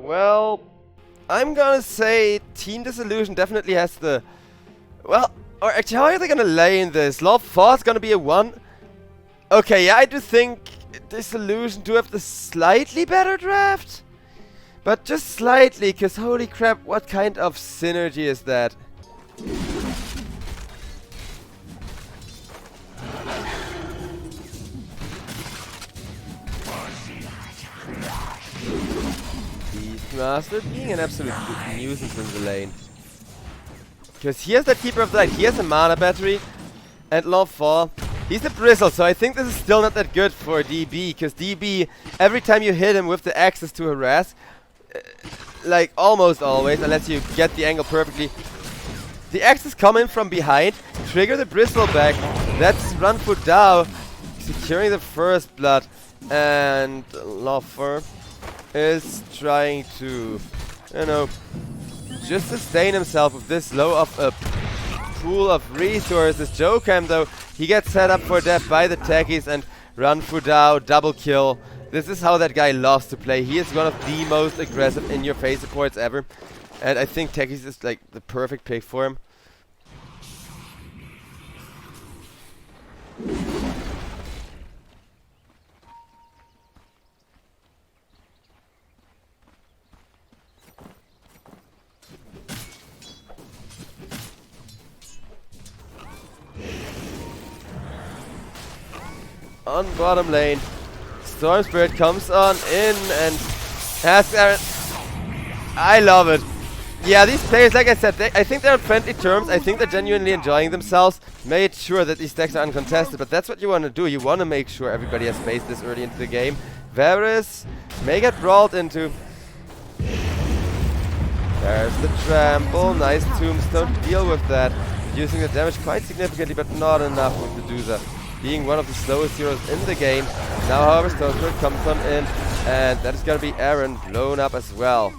Well, I'm gonna say Team Disillusion definitely has the... Well, or actually, how are they gonna lay in this? Love 4 is gonna be a 1. Okay, yeah, I do think Disillusion do have the slightly better draft. But just slightly, because holy crap, what kind of synergy is that? Beastmaster being an absolute nuisance in the lane. Because he has the Keeper of the Light, he has a mana battery, and Love 4. He's a Bristle, so I think this is still not that good for DB, because DB, every time you hit him with the axes to harass, like almost always, unless you get the angle perfectly, the axes come in from behind, trigger the Bristle back, that's Run for Dao, securing the first blood, and Love 4 is trying to, you know, just sustain himself with this low of a pool of resources. Jokam though, he gets set up for death by the techies and Run Fudao, double kill. This is how that guy loves to play. He is one of the most aggressive in-your-face supports ever. And I think techies is like the perfect pick for him. On bottom lane, Storm Spirit comes on in and asks Aaron. I love it. Yeah, these players, like I said, I think they're on friendly terms. I think they're genuinely enjoying themselves. Made sure that these stacks are uncontested, but that's what you want to do. You want to make sure everybody has space this early into the game. Varus may get brawled into. There's the trample. Nice tombstone to deal with that. Reducing the damage quite significantly, but not enough with the Medusa. Being one of the slowest heroes in the game. Now, however, Stone Spirit comes on in, and that is going to be Aaron blown up as well.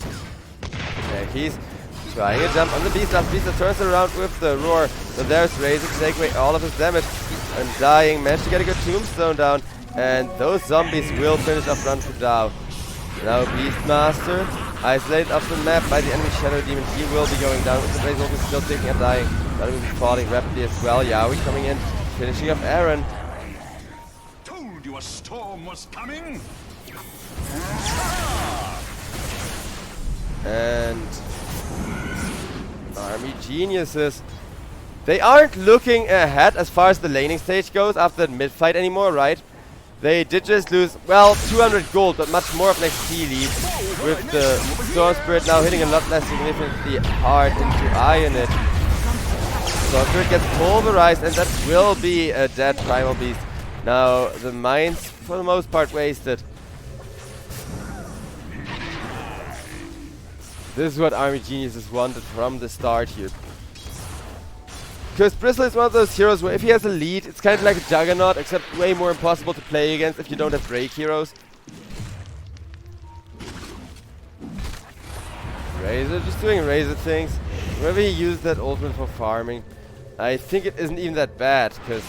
Yeah, he's trying to jump on the Beast. Beast turns around with the roar. So there's Razor to take away all of his damage. And dying, managed to get a good tombstone down. And those zombies will finish off Run for Dao. Now Beastmaster, isolated off the map by the enemy Shadow Demon. He will be going down with the Razor Wolf, still taking and dying. But will be falling rapidly as well. Yaoi coming in, finishing off Aaron. Told you a storm was coming. And Army Geniuses. They aren't looking ahead as far as the laning stage goes after the mid-fight anymore, right? They did just lose, well, 200 gold, but much more of an XP lead, with the Storm Spirit now hitting a lot less significantly hard into Ionit. Storm Spirit gets pulverized, and that will be a dead Primal Beast. Now, the mines, for the most part, wasted. This is what Army Geniuses wanted from the start here. Because Bristle is one of those heroes where if he has a lead, it's kind of like a Juggernaut, except way more impossible to play against if you don't have break heroes. Razor just doing Razor things. Whenever he used that ultimate for farming, I think it isn't even that bad, because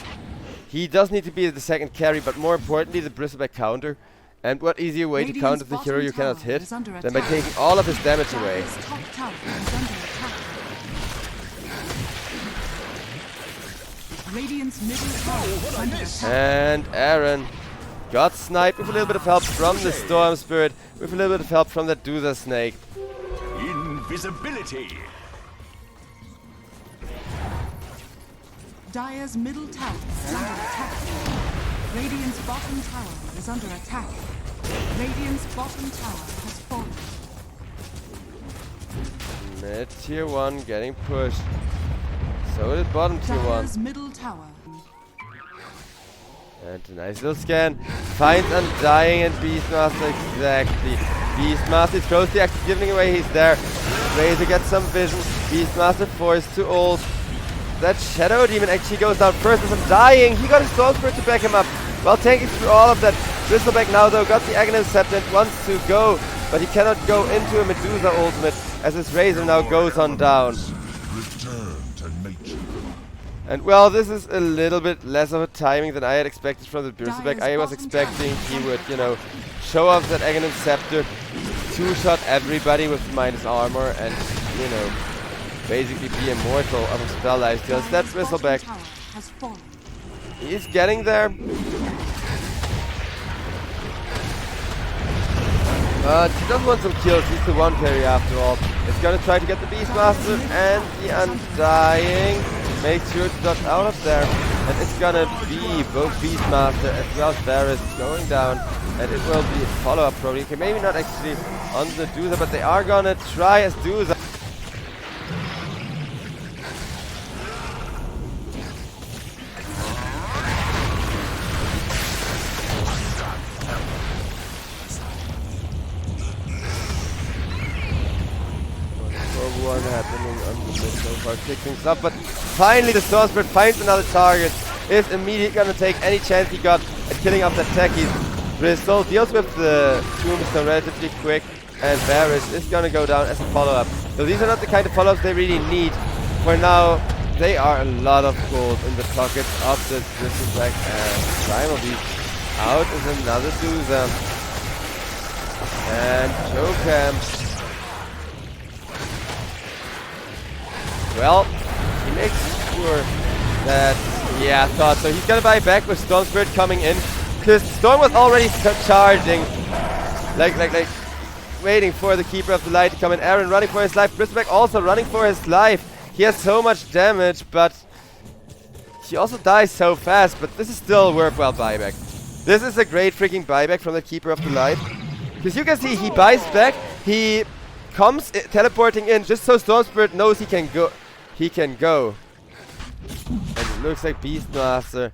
he does need to be the second carry, but more importantly the Bristleback counter. And what easier way to counter the hero you cannot hit than by taking all of his damage away. And Aaron got sniped with a little bit of help from the Storm Spirit, with a little bit of help from the Doza Snake. Invisibility. Dire's middle tower is under attack. Radiant's bottom tower is under attack. Radiant's bottom tower has fallen. Mid tier 1 getting pushed. So did bottom tier 1. Dire's middle tower. And a nice little scan. Finds Undying and Beastmaster, exactly. Beastmaster is close to actually giving away, he's there. Razor gets some vision. Beastmaster forced to ult. That Shadow Demon actually goes down first as Undying. He got a Storm Spirit to back him up. While tanking through all of that. Bristleback now though got the Aghanim Scepter and wants to go. But he cannot go into a Medusa ultimate as his Razor now goes on down. And well, this is a little bit less of a timing than I had expected from the Bristleback. I was expecting he would, you know, show off that Aghanim Scepter, two-shot everybody with minus armor, and, you know, basically be immortal out of spell life steals. That Bristleback, he's getting there. But he does want some kills. He's the one carry after all. He's gonna try to get the Beastmaster and the Undying. Make sure to dodge out of there. And it's gonna be both Beastmaster as well as Varus going down. And it will be a follow-up probably. Okay, maybe not actually on the Doozer, but they are gonna try as Doozer. One happening on the mid so far, kick things up, but finally the Storm Spirit finds another target, is immediately gonna take any chance he got at killing off that Techie's Bristol, deals with the Tombstone relatively quick, and Varus is gonna go down as a follow-up. So these are not the kind of follow-ups they really need. For now, they are a lot of gold in the pockets of the Bristleback, and Primal Beast out is another Doozer. And Chokam. Well, he makes sure that, yeah, thought so. He's gonna buy back with Storm Spirit coming in, because Storm was already charging, like, waiting for the Keeper of the Light to come in. Aaron running for his life. Bristleback also running for his life. He has so much damage, but he also dies so fast. But this is still a worthwhile buyback. This is a great freaking buyback from the Keeper of the Light, because you can see he buys back. He comes teleporting in just so Storm Spirit knows he can go. And it looks like Beastmaster,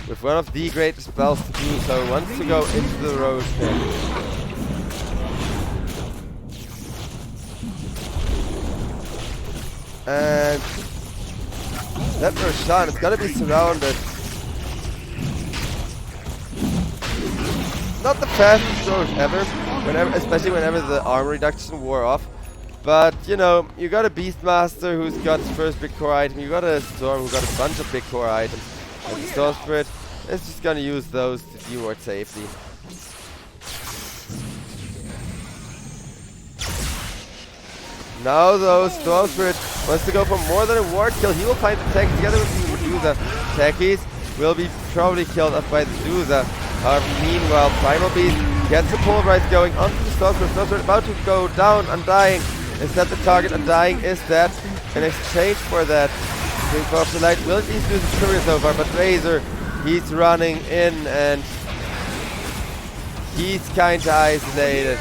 with one of the greatest spells to do so, wants to go into the Rose Pit. And that Roshan is gonna be surrounded. Not the fastest growth ever, especially whenever the armor reduction wore off. But, you know, you got a Beastmaster who's got his first big core item, you got a Storm who got a bunch of big core items, and the Storm Spirit is just gonna use those to deward safety. Now though, Storm Spirit wants to go for more than a ward kill. He will find the tech together with the Medusa. Techies will be probably killed off by the Medusa. Meanwhile, Primal Beast gets the pulverize going onto the Storm Spirit. Storm Spirit about to go down, Undying. Is that the target? Undying is that. In exchange for that, Keeper of the Light will at least lose his career so far, but Razor, he's running in and he's kinda isolated.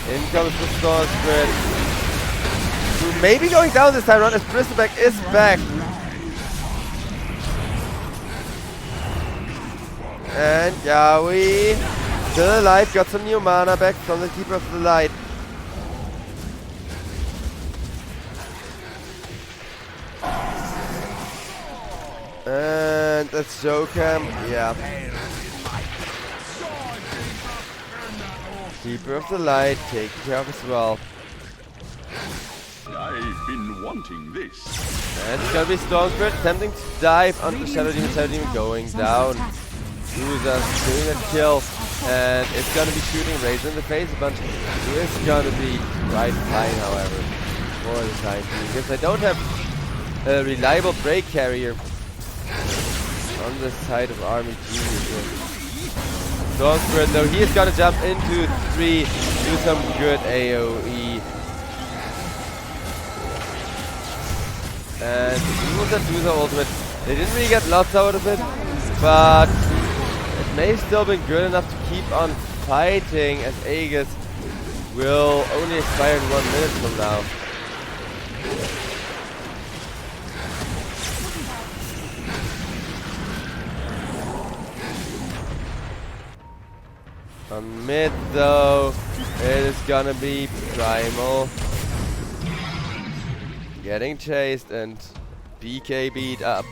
In comes the Storm Spirit, who may be going down this time around as Bristleback is back. And Yaoi, still alive, got some new mana back from the Keeper of the Light. And that's Jokam, yeah. Keeper of the Light, taken care of as well. I've been wanting this. And it's gonna be Storm Spirit attempting to dive onto Shadow Demon going down. Doozer doing a kill, and it's gonna be shooting Razor in the face a bunch. It's gonna be right fine, however, for the time being, because I don't have a reliable break carrier on the side of Army Genius here. Storm Spirit though, he is gonna jump into 3, do some good AoE. And he was a Doozer ultimate. They didn't really get lots out of it, but it may have still been good enough to keep on fighting, as Aegis will only expire in 1 minute from now. On mid though, it is gonna be Primal getting chased and BK beat up.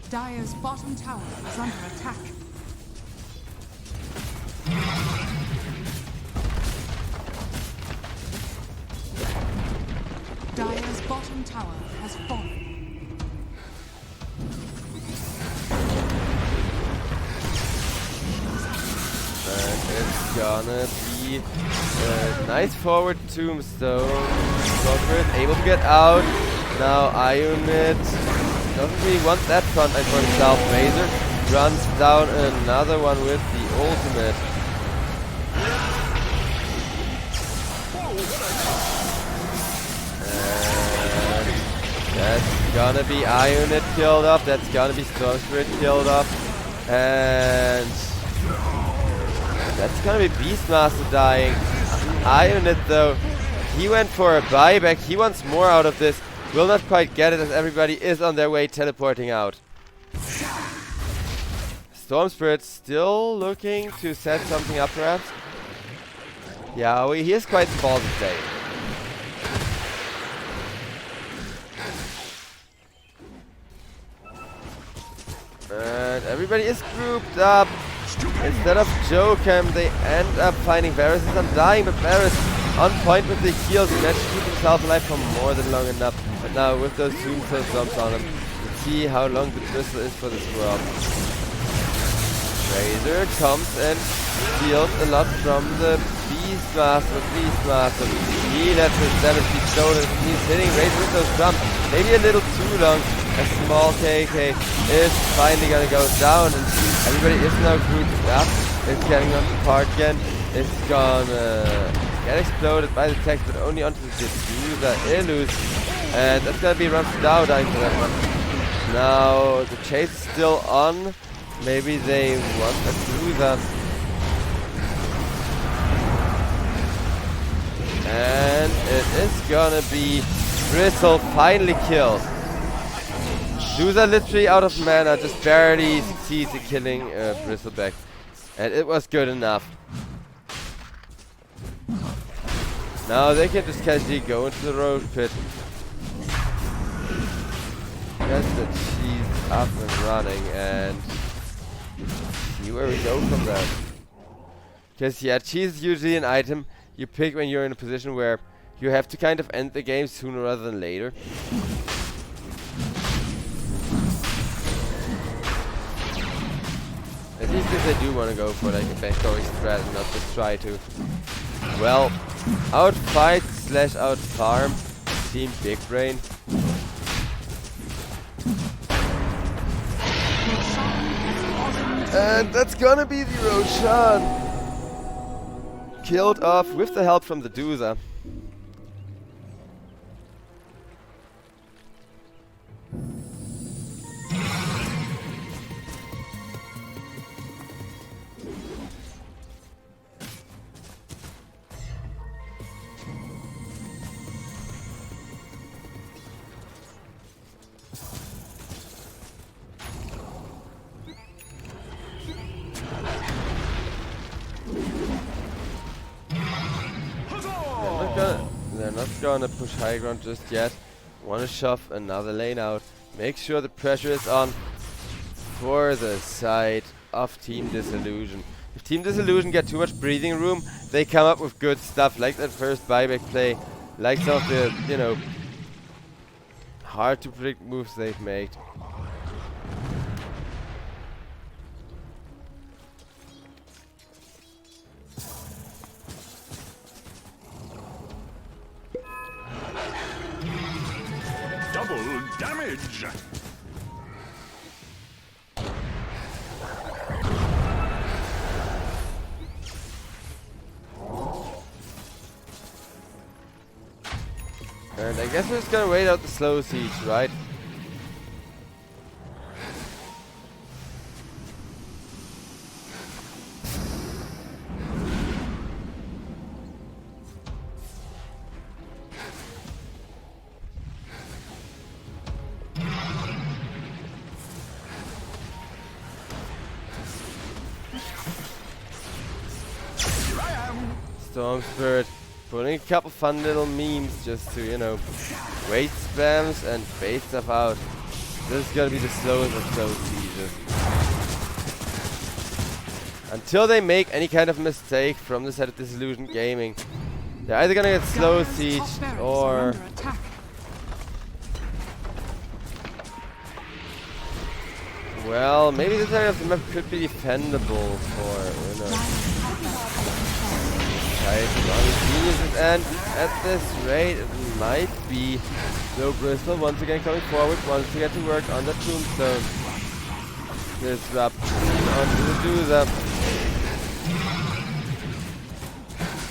Dire's bottom tower is under attack. tower has fallen. And it's gonna be a nice forward tombstone. Soccer able to get out. Now Ionit doesn't really want that frontline for himself. Razor runs down another one with the ultimate. And that's gonna be Ionit killed up. That's gonna be Storm Spirit killed up. And that's gonna be Beastmaster dying. Ionit though, he went for a buyback. He wants more out of this. Will not quite get it as everybody is on their way teleporting out. Storm Spirit still looking to set something up perhaps. Yeah, he is quite the ball today. And everybody is grouped up. Instead of Jokem, they end up finding Varus as I'm dying, but Varus on point with the heals, managed to keep himself alive for more than long enough. But now with those tombstone jumps on him, let's see how long the crystal is for this world. Razor comes and steals a lot from the Beastmaster. He lets his damage be shown and he's hitting Razor with those drums. Maybe a little too long. A small KK is finally gonna go down and everybody is now grouped up. It's getting on the part again. It's gonna get exploded by the text, but only onto the diffuser Illus. And that's gonna be run down dying for that one. Now the chase is still on. Maybe they want a diffuser. And it is gonna be Bristle finally killed. Dusa literally out of mana, just barely succeeds in killing Bristleback. And it was good enough. Now they can just casually go into the road pit. Get the cheese up and running and see where we go from there. Because yeah, cheese is usually an item you pick when you're in a position where you have to kind of end the game sooner rather than later. At least if they do want to go for like a backdoor strat and not just try to, well, outfight / outfarm Team Big Brain. And that's gonna be the Roshan. Killed off with the help from the Dusa. They're not gonna push high ground just yet. Wanna shove another lane out. Make sure the pressure is on for the side of Team Disillusion. If Team Disillusion get too much breathing room, they come up with good stuff like that first buyback play, like some of the, you know, hard to predict moves they've made. Double damage! And I guess we're just gonna wait out the slow siege, right? Storm Spirit putting a couple fun little memes just to, you know, wait spams and bait stuff out. This is gonna be the slowest of slow sieges. Until they make any kind of mistake from the side of Disillusion Gaming, they're either gonna get slow sieged or Well, maybe this area of the map could be defendable for, you know, geniuses, and at this rate it might be. So Bristol once again coming forward, wants to get to work on the tombstone. Disrupt onto the Dozer.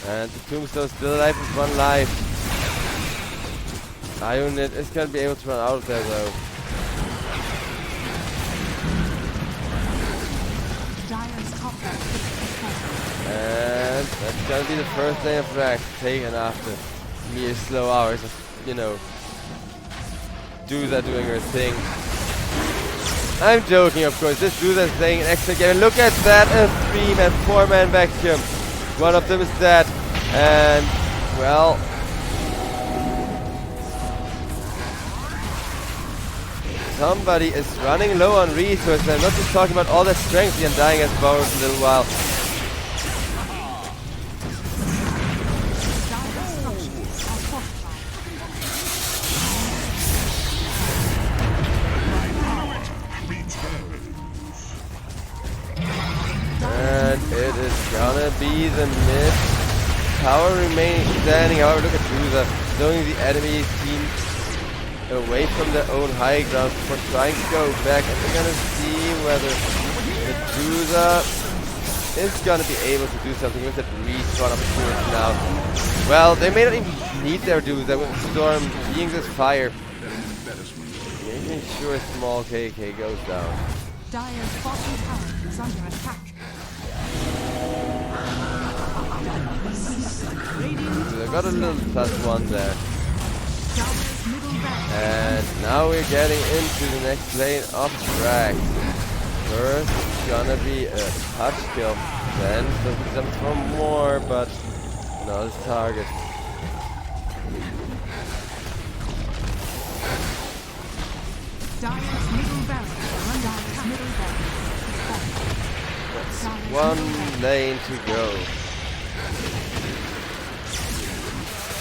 And the tombstone still alive with 1 life. Ionit is gonna be able to run out of there though. And that's gonna be the first lane of Rax taken after mere slow hours of, you know, Dozer doing her thing. I'm joking, of course. This Dozer is playing an extra game. And look at that, a 3-man, 4-man vacuum. One of them is dead. And, well, somebody is running low on resources. I'm not just talking about all the strength the Undying has borrowed in a little while. And it is gonna be the mid tower remaining standing. However, look at Dozer throwing the enemy team away from their own high ground for trying to go back. And we're gonna see whether the Dozer is gonna be able to do something with that respawn opportunity now. Well, they may not even need their Dozer with the storm being this fire. Making sure small KK goes down. Dire's bottom tower is under attack. So they got a little +1 there. And now we're getting into the next lane of Rax. First gonna be a touch kill. Then looking them for more, but not his target. Dire's middle barrel. Dire's middle barrel. That's 1 lane to go.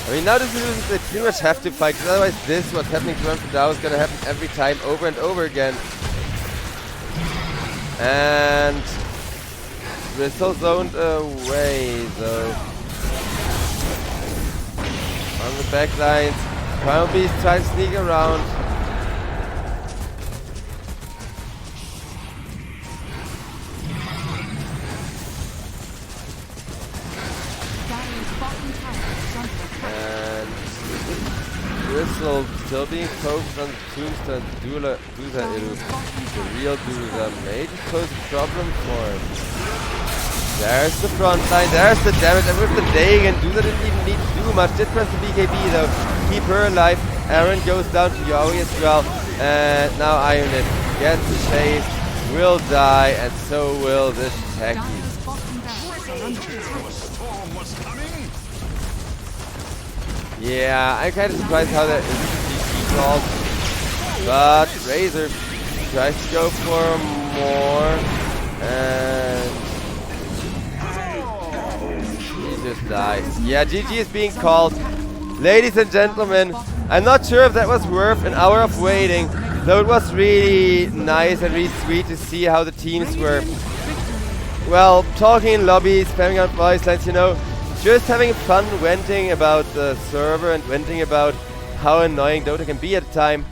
I mean, now this is they pretty much have to fight, because otherwise this, what's happening to Ramford now, is gonna happen every time, over and over again. And Bristol zoned away, though. On the back lines, Primal Beast tries to sneak around. Bristol still being focused on the tombstone. Dozer is the real Dozer. May just pose a problem for him. There's the front line, there's the damage, and with the Dagon, Dozer didn't even need to do much. Did press the BKB though, keep her alive. Aaron goes down to Yaoi as well. And now Ionit gets chased, will die, and so will this Techie. Yeah, I'm kind of surprised how that isn't called. But Razor tries to go for more, and he just dies. Yeah, GG is being called. Ladies and gentlemen, I'm not sure if that was worth an hour of waiting, though it was really nice and really sweet to see how the teams were, well, talking in lobbies, spamming out voice lines, you know. Just having fun venting about the server and venting about how annoying Dota can be at the time.